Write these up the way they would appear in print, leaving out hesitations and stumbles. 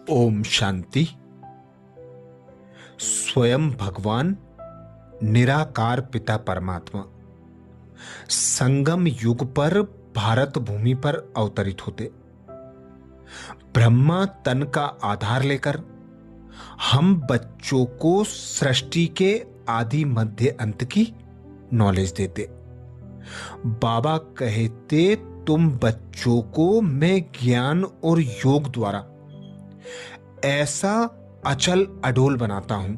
ओम शांति। स्वयं भगवान निराकार पिता परमात्मा संगम युग पर भारत भूमि पर अवतरित होते। ब्रह्मा तन का आधार लेकर हम बच्चों को सृष्टि के आदि मध्य अंत की नॉलेज देते। बाबा कहते, तुम बच्चों को मैं ज्ञान और योग द्वारा ऐसा अचल अडोल बनाता हूं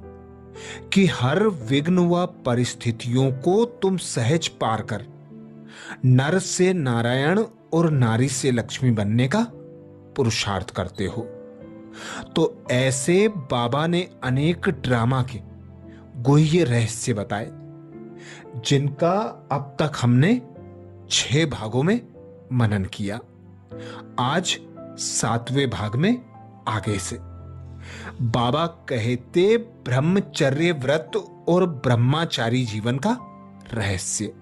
कि हर विघ्न व परिस्थितियों को तुम सहज पार कर नर से नारायण और नारी से लक्ष्मी बनने का पुरुषार्थ करते हो। तो ऐसे बाबा ने अनेक ड्रामा के गुह्य रहस्य बताए, जिनका अब तक हमने 6 भागों में मनन किया। आज 7वें भाग में आगे से बाबा कहते, ब्रह्मचर्य व्रत और ब्रह्मचारी जीवन का रहस्य।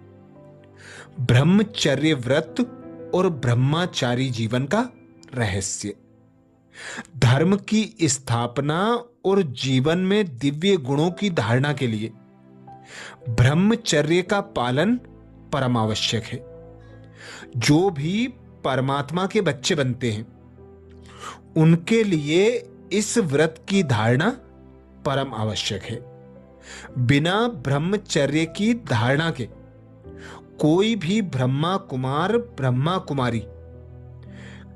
ब्रह्मचर्य व्रत और ब्रह्मचारी जीवन का रहस्य धर्म की स्थापना और जीवन में दिव्य गुणों की धारणा के लिए ब्रह्मचर्य का पालन परम आवश्यक है। जो भी परमात्मा के बच्चे बनते हैं उनके लिए इस व्रत की धारणा परम आवश्यक है। बिना ब्रह्मचर्य की धारणा के कोई भी ब्रह्मा कुमार ब्रह्मा कुमारी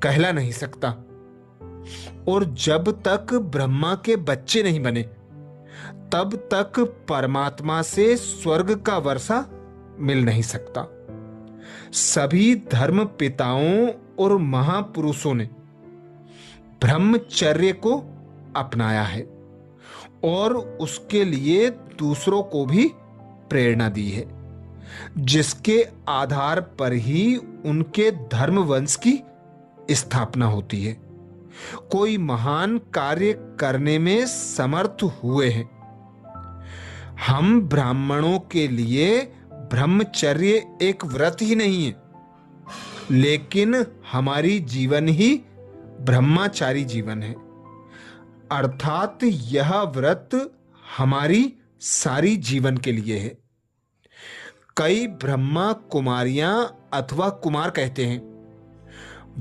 कहला नहीं सकता, और जब तक ब्रह्मा के बच्चे नहीं बने तब तक परमात्मा से स्वर्ग का वर्षा मिल नहीं सकता। सभी धर्म पिताओं और महापुरुषों ने ब्रह्मचर्य को अपनाया है और उसके लिए दूसरों को भी प्रेरणा दी है, जिसके आधार पर ही उनके धर्म वंश की स्थापना होती है। कोई महान कार्य करने में समर्थ हुए हैं। हम ब्राह्मणों के लिए ब्रह्मचर्य एक व्रत ही नहीं है, लेकिन हमारी जीवन ही ब्रह्मचारी जीवन है। अर्थात यह व्रत हमारी सारी जीवन के लिए है। कई ब्रह्मा कुमारियां अथवा कुमार कहते हैं,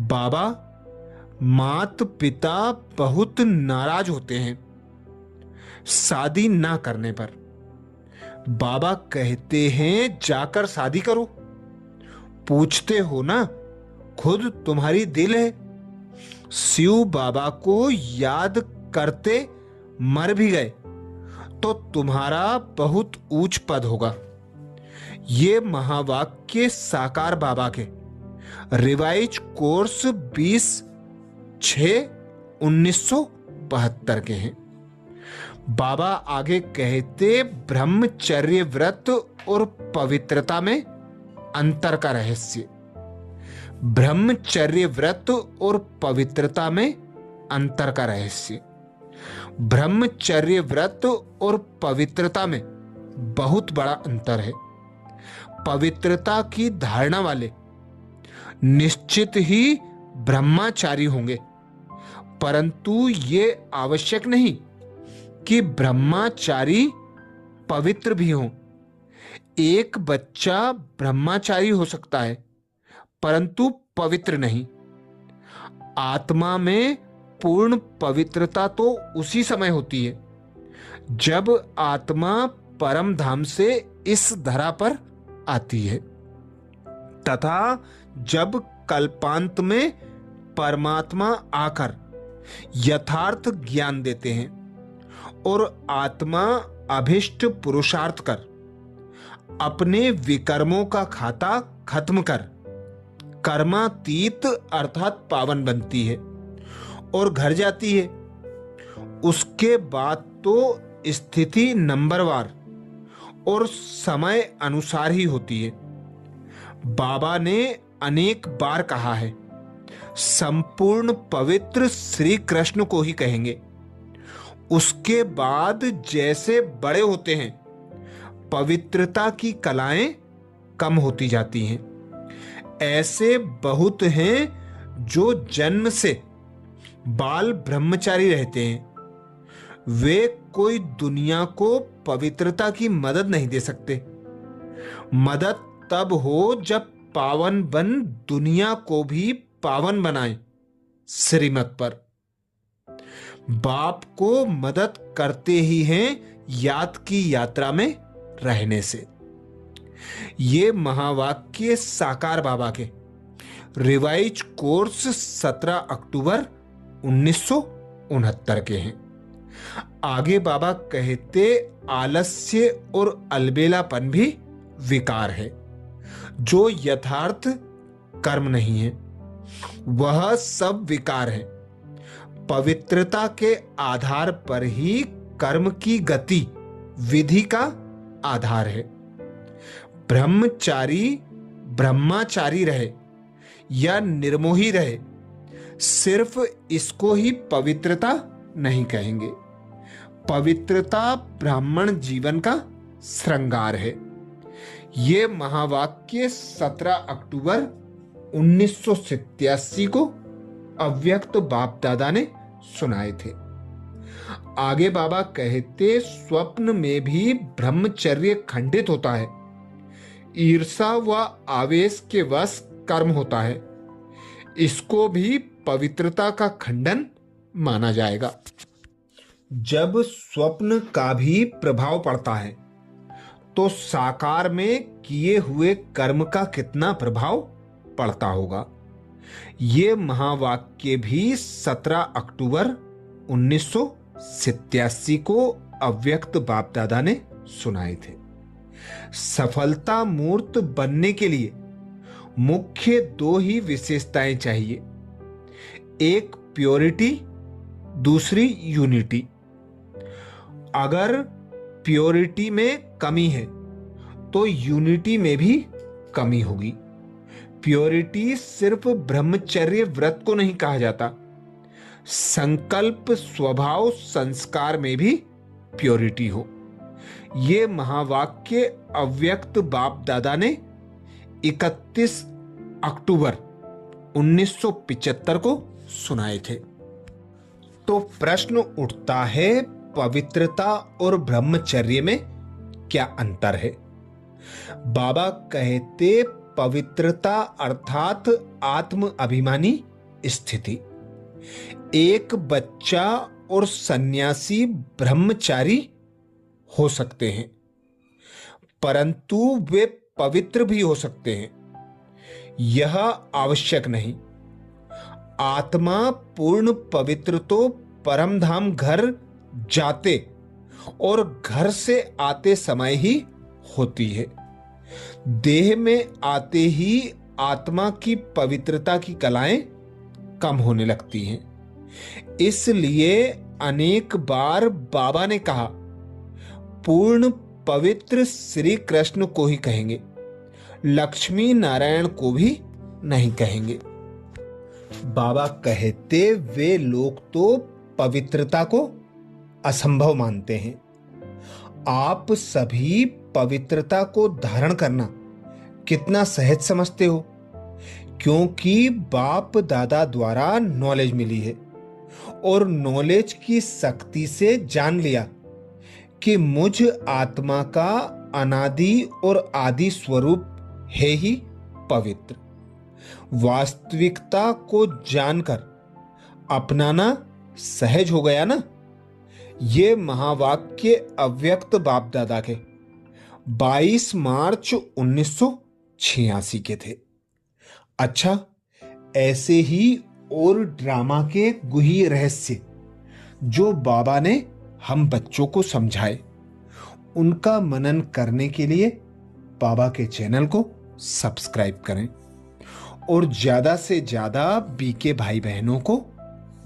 बाबा मात पिता बहुत नाराज होते हैं शादी ना करने पर। बाबा कहते हैं, जाकर शादी करो। पूछते हो ना, खुद तुम्हारी दिल है। शिव बाबा को याद करते मर भी गए तो तुम्हारा बहुत ऊंच पद होगा। ये महावाक्य साकार बाबा के रिवाइज कोर्स 20/6/1972 के हैं। बाबा आगे कहते, ब्रह्मचर्य व्रत और पवित्रता में अंतर का रहस्य। ब्रह्मचर्य व्रत और पवित्रता में अंतर का रहस्य। ब्रह्मचर्य व्रत और पवित्रता में बहुत बड़ा अंतर है। पवित्रता की धारणा वाले निश्चित ही ब्रह्मचारी होंगे, परंतु ये आवश्यक नहीं कि ब्रह्मचारी पवित्र भी हों। एक बच्चा ब्रह्मचारी हो सकता है परंतु पवित्र नहीं। आत्मा में पूर्ण पवित्रता तो उसी समय होती है जब आत्मा परम धाम से इस धरा पर आती है, तथा जब कल्पांत में परमात्मा आकर यथार्थ ज्ञान देते हैं और आत्मा अभिष्ट पुरुषार्थ कर अपने विकर्मों का खाता खत्म कर कर्मातीत अर्थात पावन बनती है और घर जाती है। उसके बाद तो स्थिति नंबरवार और समय अनुसार ही होती है। बाबा ने अनेक बार कहा है, संपूर्ण पवित्र श्री कृष्ण को ही कहेंगे। उसके बाद जैसे बड़े होते हैं पवित्रता की कलाएं कम होती जाती हैं। ऐसे बहुत हैं जो जन्म से बाल ब्रह्मचारी रहते हैं, वे कोई दुनिया को पवित्रता की मदद नहीं दे सकते। मदद तब हो जब पावन बन दुनिया को भी पावन बनाए। श्रीमत पर बाप को मदद करते ही हैं याद की यात्रा में रहने से। ये महावाक्य साकार बाबा के रिवाइज कोर्स 17 अक्टूबर 1969 के हैं। आगे बाबा कहते आलस्य और अलबेलापन भी विकार है जो यथार्थ कर्म नहीं है। वह सब विकार है। पवित्रता के आधार पर ही कर्म की गति विधि का आधार है। ब्रह्मचारी ब्रह्माचारी रहे या निर्मोही रहे, सिर्फ इसको ही पवित्रता नहीं कहेंगे। पवित्रता ब्राह्मण जीवन का श्रृंगार है। ये महावाक्य 17 अक्टूबर 1987 को अव्यक्त बाप दादा ने सुनाए थे। आगे बाबा कहते स्वप्न में भी ब्रह्मचर्य खंडित होता है। ईर्षा व आवेश के वश कर्म होता है। इसको भी पवित्रता का खंडन माना जाएगा। जब स्वप्न का भी प्रभाव पड़ता है तो साकार में किए हुए कर्म का कितना प्रभाव पड़ता होगा। ये महावाक्य भी 17 अक्टूबर 1987 को अव्यक्त बाप दादा ने सुनाए थे। सफलता मूर्त बनने के लिए मुख्य दो ही विशेषताएं चाहिए, एक प्योरिटी, दूसरी यूनिटी। अगर प्योरिटी में कमी है तो यूनिटी में भी कमी होगी। प्योरिटी सिर्फ ब्रह्मचर्य व्रत को नहीं कहा जाता, संकल्प, स्वभाव, संस्कार में भी प्योरिटी हो। ये महावाक्य अव्यक्त बाप दादा ने 31 अक्टूबर 1975 को सुनाए थे। तो प्रश्न उठता है, पवित्रता और ब्रह्मचर्य में क्या अंतर है? बाबा कहते पवित्रता अर्थात आत्म अभिमानी स्थिति। एक बच्चा और सन्यासी ब्रह्मचारी हो सकते हैं, परंतु वे पवित्र भी हो सकते हैं, यह आवश्यक नहीं। आत्मा पूर्ण पवित्र तो परमधाम घर जाते और घर से आते समय ही होती है। देह में आते ही आत्मा की पवित्रता की कलाएं कम होने लगती हैं। इसलिए अनेक बार बाबा ने कहा, पूर्ण पवित्र श्री कृष्ण को ही कहेंगे, लक्ष्मी नारायण को भी नहीं कहेंगे। बाबा कहते वे लोग तो पवित्रता को असंभव मानते हैं। आप सभी पवित्रता को धारण करना कितना सहज समझते हो, क्योंकि बाप दादा द्वारा नॉलेज मिली है और नॉलेज की शक्ति से जान लिया कि मुझ आत्मा का अनादि और आदि स्वरूप है ही पवित्र। वास्तविकता को जानकर अपनाना सहज हो गया ना। ये महावाक्य अव्यक्त बाप दादा के 22 मार्च 1986 के थे। अच्छा, ऐसे ही और ड्रामा के गुही रहस्य जो बाबा ने हम बच्चों को समझाए, उनका मनन करने के लिए बाबा के चैनल को सब्सक्राइब करें और ज्यादा से ज्यादा बीके भाई बहनों को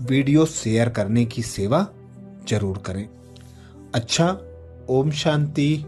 वीडियो शेयर करने की सेवा जरूर करें। अच्छा, ओम शांति।